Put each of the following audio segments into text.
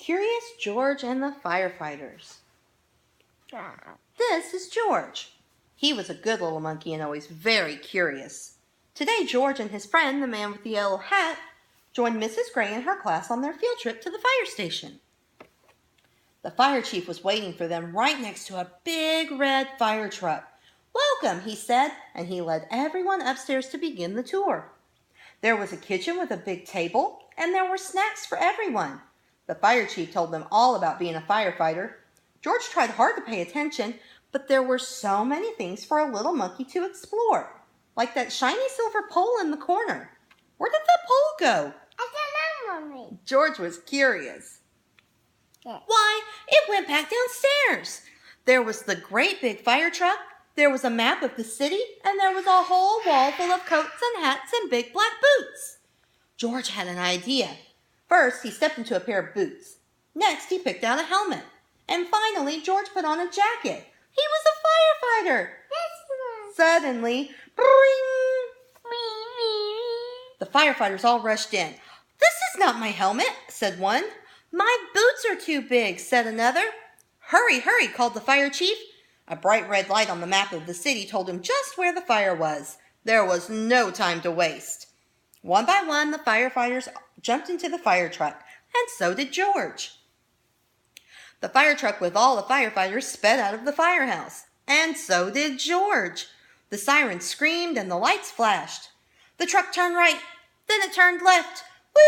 Curious George and the Firefighters. This is George. He was a good little monkey and always very curious. Today, George and his friend, the man with the yellow hat, joined Mrs. Gray and her class on their field trip to the fire station. The fire chief was waiting for them right next to a big red fire truck. "Welcome," he said, and he led everyone upstairs to begin the tour. There was a kitchen with a big table, and there were snacks for everyone. The fire chief told them all about being a firefighter. George tried hard to pay attention, but there were so many things for a little monkey to explore, like that shiny silver pole in the corner. Where did that pole go? I don't know, Mommy. George was curious. Why, it went back downstairs. There was the great big fire truck, there was a map of the city, and there was a whole wall full of coats and hats and big black boots. George had an idea. First, he stepped into a pair of boots. Next, he picked out a helmet. And finally, George put on a jacket. He was a firefighter. Suddenly, bring! The firefighters all rushed in. "This is not my helmet," said one. "My boots are too big," said another. "Hurry, hurry," called the fire chief. A bright red light on the map of the city told him just where the fire was. There was no time to waste. One by one, the firefighters jumped into the fire truck, and so did George. The fire truck with all the firefighters sped out of the firehouse, and so did George. The siren screamed and the lights flashed. The truck turned right, then it turned left. Woo,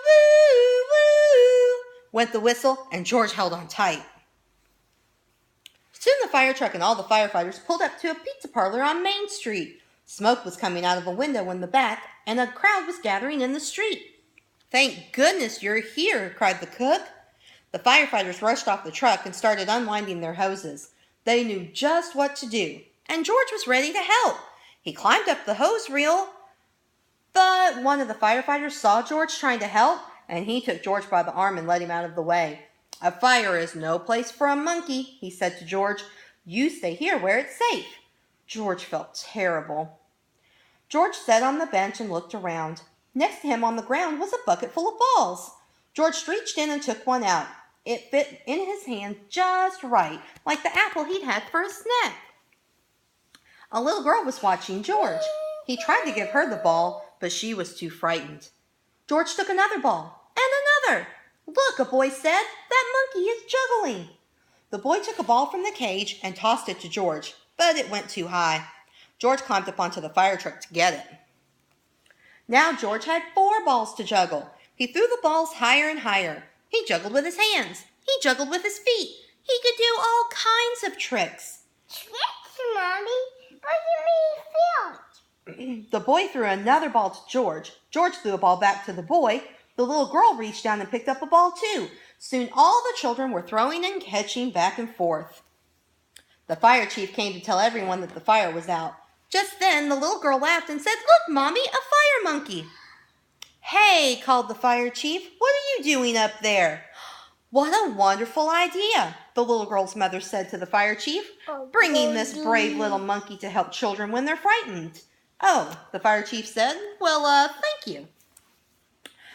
woo, woo, went the whistle, and George held on tight. Soon the fire truck and all the firefighters pulled up to a pizza parlor on Main Street. Smoke was coming out of a window in the back, and a crowd was gathering in the street. "Thank goodness you're here," cried the cook. The firefighters rushed off the truck and started unwinding their hoses. They knew just what to do, and George was ready to help. He climbed up the hose reel, but one of the firefighters saw George trying to help, and he took George by the arm and led him out of the way. "A fire is no place for a monkey," he said to George. "You stay here where it's safe." George felt terrible. George sat on the bench and looked around. Next to him on the ground was a bucket full of balls. George reached in and took one out. It fit in his hand just right, like the apple he'd had for a snack. A little girl was watching George. He tried to give her the ball, but she was too frightened. George took another ball, and another. "Look," a boy said, "that monkey is juggling." The boy took a ball from the cage and tossed it to George, but it went too high. George climbed up onto the fire truck to get it. Now George had 4 balls to juggle. He threw the balls higher and higher. He juggled with his hands. He juggled with his feet. He could do all kinds of tricks. Tricks, Mommy? What do you mean field? The boy threw another ball to George. George threw a ball back to the boy. The little girl reached down and picked up a ball too. Soon all the children were throwing and catching back and forth. The fire chief came to tell everyone that the fire was out. Just then, the little girl laughed and said, "Look, Mommy, a fire monkey." "Hey," called the fire chief, "what are you doing up there?" "What a wonderful idea," the little girl's mother said to the fire chief, "bringing this brave little monkey to help children when they're frightened." "Oh," the fire chief said, "well, thank you."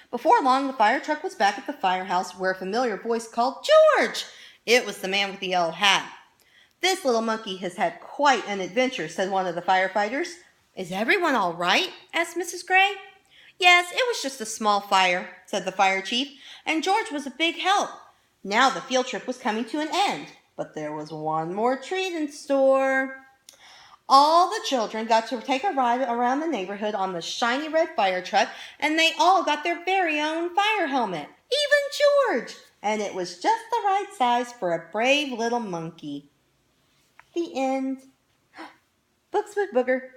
Before long, the fire truck was back at the firehouse where a familiar voice called, "George!" It was the man with the yellow hat. "This little monkey has had quite an adventure," said one of the firefighters. "Is everyone all right?" asked Mrs. Gray. "Yes, it was just a small fire," said the fire chief, "and George was a big help." Now the field trip was coming to an end, but there was one more treat in store. All the children got to take a ride around the neighborhood on the shiny red fire truck, and they all got their very own fire helmet, even George, and it was just the right size for a brave little monkey. The end. Books with Booger.